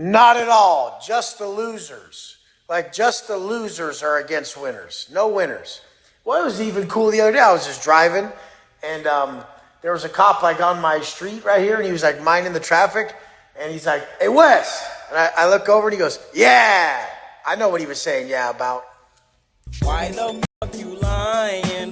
Not at all. Just the losers. Like, just the losers are against winners. No winners. Well, it was even cool the other day. I was just driving, and there was a cop like on my street right here, and he was like minding the traffic, and he's like, "Hey, Wes." And I look over, and he goes, "Yeah." I know what he was saying, yeah, about. Why the fuck you lying?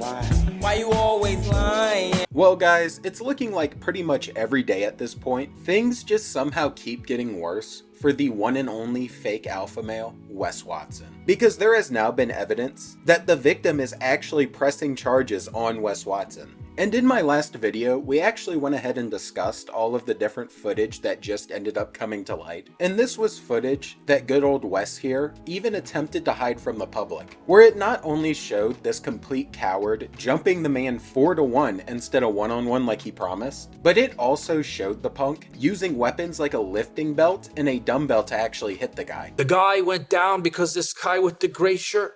Why you always lying? Well guys, it's looking like pretty much every day at this point, things just somehow keep getting worse for the one and only fake alpha male, Wes Watson. Because there has now been evidence that the victim is actually pressing charges on Wes Watson. And in my last video, we actually went ahead and discussed all of the different footage that just ended up coming to light. And this was footage that good old Wes here even attempted to hide from the public, where it not only showed this complete coward jumping the man 4-to-1 instead of 1-on-1 like he promised, but it also showed the punk using weapons like a lifting belt and a dumbbell to actually hit the guy. The guy went down because this guy with the gray shirt,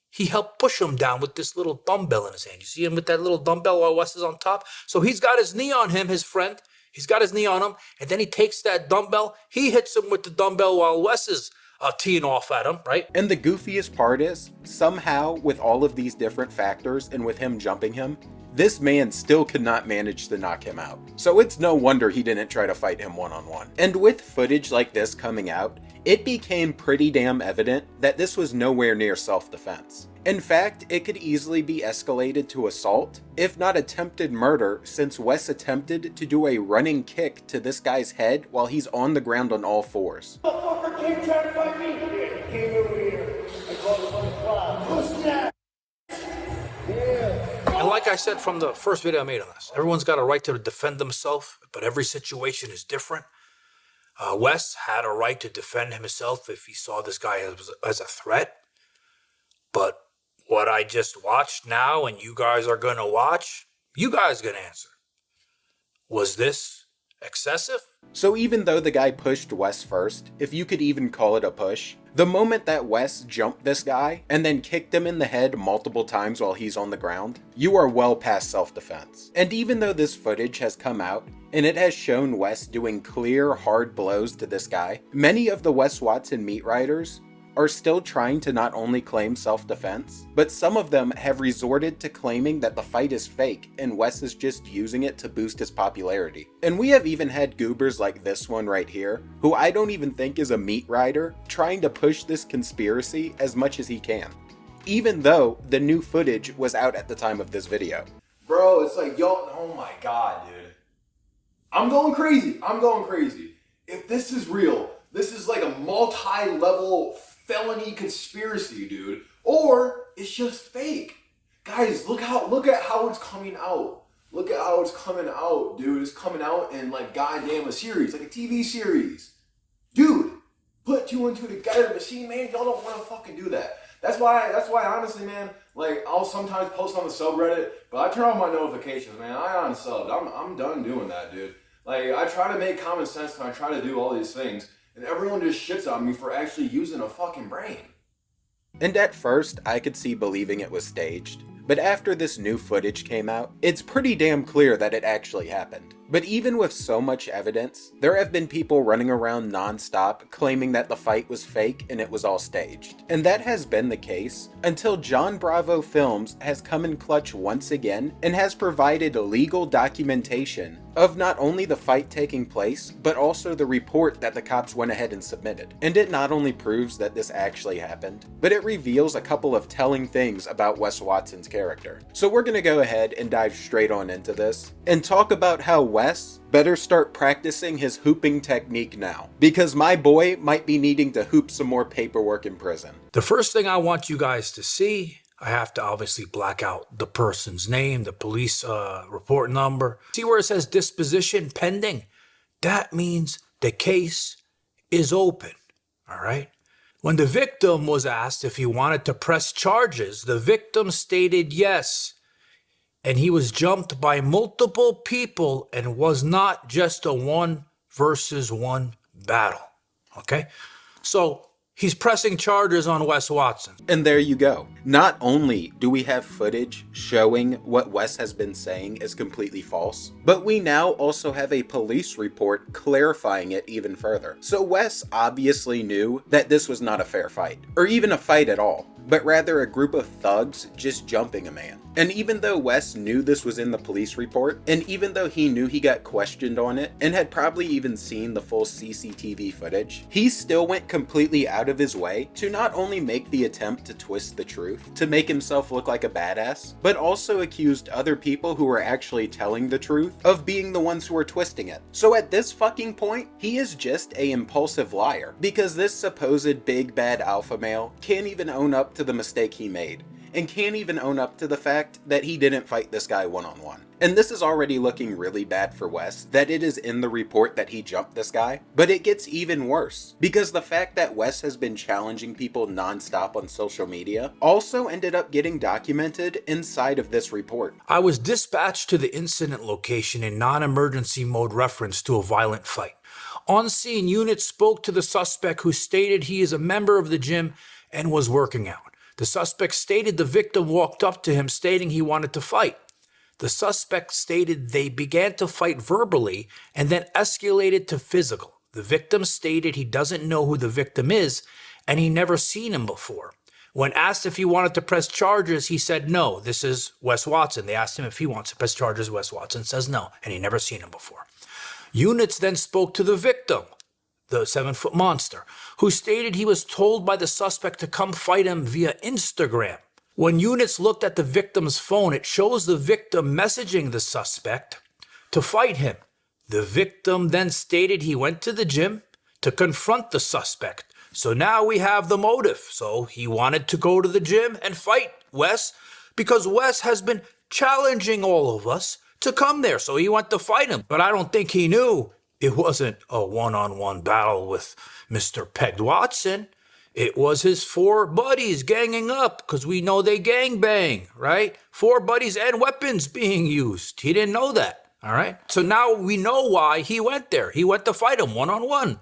he helped push him down with this little dumbbell in his hand. You see him with that little dumbbell while Wes is on top? So he's got his knee on him, his friend. He's got his knee on him. And then he takes that dumbbell. He hits him with the dumbbell while Wes is teeing off at him, right? And the goofiest part is, somehow with all of these different factors and with him jumping him, this man still could not manage to knock him out. So it's no wonder he didn't try to fight him one-on-one. And with footage like this coming out, it became pretty damn evident that this was nowhere near self-defense. In fact, it could easily be escalated to assault, if not attempted murder, since Wes attempted to do a running kick to this guy's head while he's on the ground on all fours. Motherfucker came trying to fight me. Yeah, came over here. I called him on the cloud. Push that. Yeah. And like I said from the first video I made on this, everyone's got a right to defend themselves, but every situation is different. Wes had a right to defend himself if he saw this guy as a threat. But what I just watched now, and you guys are going to watch, you guys going to answer. Was this excessive? So even though the guy pushed Wes first, if you could even call it a push, the moment that Wes jumped this guy and then kicked him in the head multiple times while he's on the ground, you are well past self-defense. And even though this footage has come out and it has shown Wes doing clear, hard blows to this guy, many of the Wes Watson meat riders are still trying to not only claim self-defense, but some of them have resorted to claiming that the fight is fake and Wes is just using it to boost his popularity. And we have even had goobers like this one right here, who I don't even think is a meat rider, trying to push this conspiracy as much as he can, even though the new footage was out at the time of this video. Bro, it's like, yo, oh my god, dude. I'm going crazy. If this is real, this is like a multi-level felony conspiracy, dude. Or it's just fake. Guys, look at how it's coming out. Look at how it's coming out, dude. It's coming out in like goddamn a series, like a TV series. Dude, put two and two together, but see, man, y'all don't want to fucking do that. That's why honestly, man, like I'll sometimes post on the subreddit, but I turn off my notifications, man. I unsubbed. I'm done doing that, dude. Like I try to make common sense and I try to do all these things. And everyone just shits on me for actually using a fucking brain. And at first, I could see believing it was staged. But after this new footage came out, it's pretty damn clear that it actually happened. But even with so much evidence, there have been people running around non-stop claiming that the fight was fake and it was all staged. And that has been the case until John Bravo Films has come in clutch once again and has provided legal documentation of not only the fight taking place, but also the report that the cops went ahead and submitted. And it not only proves that this actually happened, but it reveals a couple of telling things about Wes Watson's character. So we're gonna go ahead and dive straight on into this and talk about how Wes better start practicing his hooping technique now, because my boy might be needing to hoop some more paperwork in prison. The first thing I want you guys to see, I have to obviously black out the person's name, the police report number. See where it says disposition pending? That means the case is open, all right? When the victim was asked if he wanted to press charges, the victim stated yes. And he was jumped by multiple people and was not just a 1-versus-1 battle, okay? So He's pressing charges on Wes Watson. And there you go. Not only do we have footage showing what Wes has been saying is completely false, but we now also have a police report clarifying it even further. So Wes obviously knew that this was not a fair fight, or even a fight at all, but rather a group of thugs just jumping a man. And even though Wes knew this was in the police report, and even though he knew he got questioned on it, and had probably even seen the full CCTV footage, he still went completely out of his way to not only make the attempt to twist the truth, to make himself look like a badass, but also accused other people who were actually telling the truth of being the ones who were twisting it. So at this fucking point, he is just a impulsive liar, because this supposed big bad alpha male can't even own up to the mistake he made, and can't even own up to the fact that he didn't fight this guy one-on-one. And this is already looking really bad for Wes, that it is in the report that he jumped this guy, but it gets even worse, because the fact that Wes has been challenging people non-stop on social media also ended up getting documented inside of this report. I was dispatched to the incident location in non-emergency mode reference to a violent fight. On scene, units spoke to the suspect who stated he is a member of the gym and was working out. The suspect stated the victim walked up to him stating he wanted to fight. The suspect stated they began to fight verbally and then escalated to physical. The victim stated he doesn't know who the victim is and he never seen him before. When asked if he wanted to press charges, he said no. This is Wes Watson. They asked him if he wants to press charges. Wes Watson says no, and he never seen him before. Units then spoke to the victim, the 7-foot monster, who stated he was told by the suspect to come fight him via Instagram. When units looked at the victim's phone, it shows the victim messaging the suspect to fight him. The victim then stated he went to the gym to confront the suspect. So now we have the motive. So he wanted to go to the gym and fight Wes because Wes has been challenging all of us to come there. So he went to fight him. But I don't think he knew it wasn't a one-on-one battle with Mr. Pegged Watson. It was his 4 buddies ganging up, because we know they gang bang, right? 4 buddies and weapons being used. He didn't know that, all right? So now we know why he went there. He went to fight him one-on-one.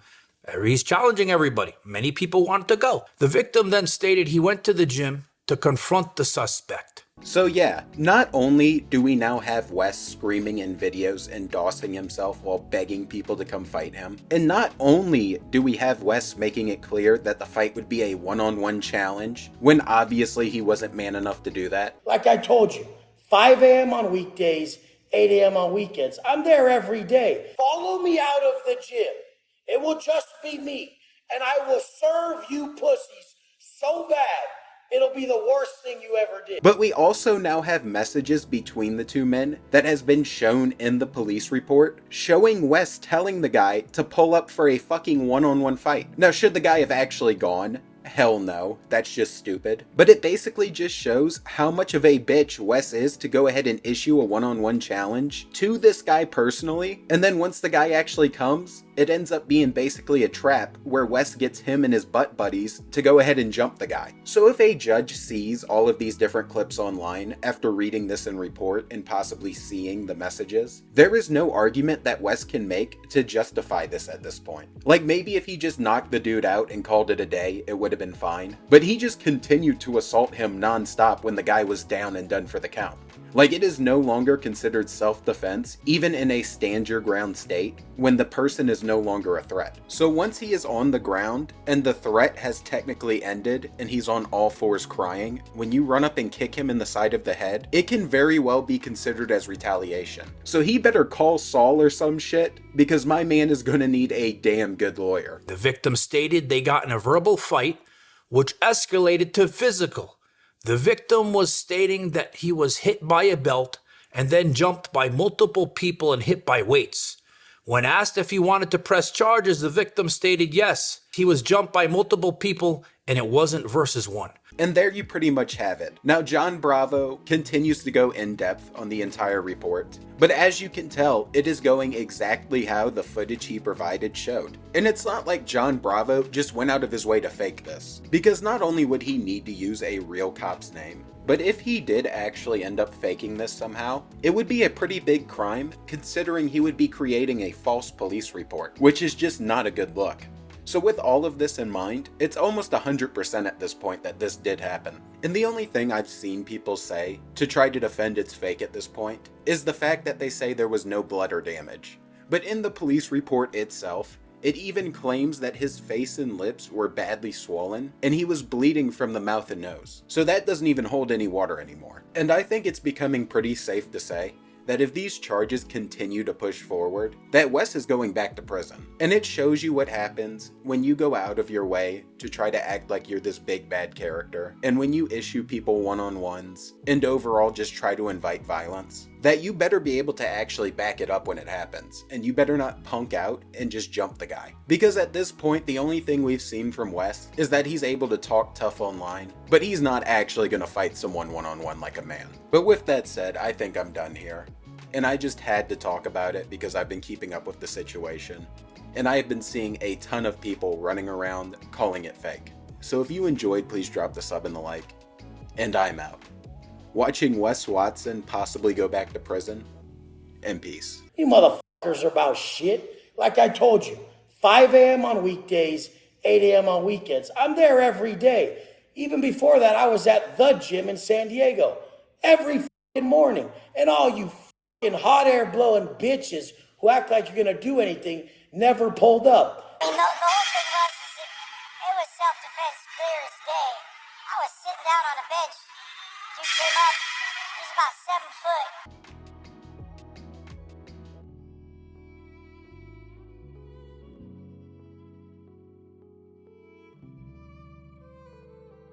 He's challenging everybody. Many people wanted to go. The victim then stated he went to the gym to confront the suspect. So yeah, not only do we now have Wes screaming in videos and dossing himself while begging people to come fight him, and not only do we have Wes making it clear that the fight would be a one-on-one challenge, when obviously he wasn't man enough to do that. Like I told you, 5 a.m. on weekdays, 8 a.m. on weekends. I'm there every day. Follow me out of the gym. It will just be me, and I will serve you pussies so bad, it'll be the worst thing you ever did. But we also now have messages between the 2 men that has been shown in the police report, showing Wes telling the guy to pull up for a fucking one-on-one fight. Now, should the guy have actually gone? Hell no, that's just stupid. But it basically just shows how much of a bitch Wes is to go ahead and issue a one-on-one challenge to this guy personally, and then once the guy actually comes, it ends up being basically a trap where Wes gets him and his butt buddies to go ahead and jump the guy. So if a judge sees all of these different clips online after reading this in report and possibly seeing the messages, there is no argument that Wes can make to justify this at this point. Like, maybe if he just knocked the dude out and called it a day, it would have been fine. But he just continued to assault him non-stop when the guy was down and done for the count. Like, it is no longer considered self-defense, even in a stand your ground state, when the person is no longer a threat. So once he is on the ground, and the threat has technically ended, and he's on all fours crying, when you run up and kick him in the side of the head, it can very well be considered as retaliation. So he better call Saul or some shit, because my man is gonna need a damn good lawyer. The victim stated they got in a verbal fight, which escalated to physical. The victim was stating that he was hit by a belt and then jumped by multiple people and hit by weights. When asked if he wanted to press charges, the victim stated yes. He was jumped by multiple people and it wasn't versus one. And there you pretty much have it. Now, John Bravo continues to go in depth on the entire report, but as you can tell, it is going exactly how the footage he provided showed. And it's not like John Bravo just went out of his way to fake this, because not only would he need to use a real cop's name, but if he did actually end up faking this somehow, it would be a pretty big crime, considering he would be creating a false police report, which is just not a good look. So with all of this in mind, it's almost 100% at this point that this did happen. And the only thing I've seen people say to try to defend it's fake at this point is the fact that they say there was no blood or damage. But in the police report itself, it even claims that his face and lips were badly swollen, and he was bleeding from the mouth and nose. So that doesn't even hold any water anymore. And I think it's becoming pretty safe to say that if these charges continue to push forward, that Wes is going back to prison. And it shows you what happens when you go out of your way to try to act like you're this big bad character, and when you issue people one-on-ones, and overall just try to invite violence, that you better be able to actually back it up when it happens, and you better not punk out and just jump the guy. Because at this point, the only thing we've seen from Wes is that he's able to talk tough online, but he's not actually gonna fight someone one-on-one like a man. But with that said, I think I'm done here. And I just had to talk about it because I've been keeping up with the situation, and I have been seeing a ton of people running around calling it fake. So if you enjoyed, please drop the sub and the like, and I'm out. Watching Wes Watson possibly go back to prison, and peace. You motherfuckers are about shit. Like I told you, 5 a.m. on weekdays, 8 a.m. on weekends. I'm there every day. Even before that, I was at the gym in San Diego every morning. And all you hot air blowing bitches who act like you're gonna do anything never pulled up. The whole thing was, it was self-defense clear as day. I was sitting down on a bench. Dude came up, he's about 7 foot.